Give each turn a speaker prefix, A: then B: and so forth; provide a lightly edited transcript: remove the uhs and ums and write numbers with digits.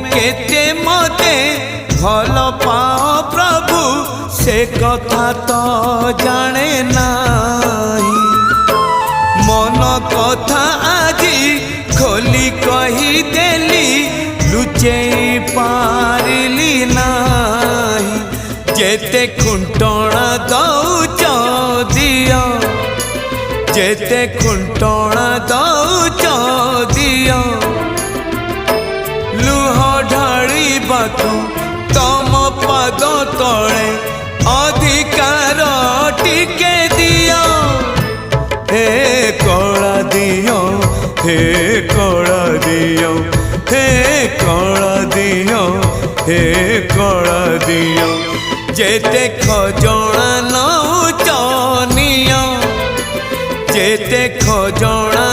A: केते मते भल पाओ प्रभु से कथा तो जाने नाही। मन कथा आजी खोली कही देली लुचे पारिली नाही। जेते खुंटणा दौच दियो जेते खुंटणा दौच दियो लुह ढाड़ी बातु तम पाद तले अधिकार टिके दियो। हे कला दियो हे कला दियो हे कला दियो हे कला दियो। जेते खजणा नौच नियो जेते खजणा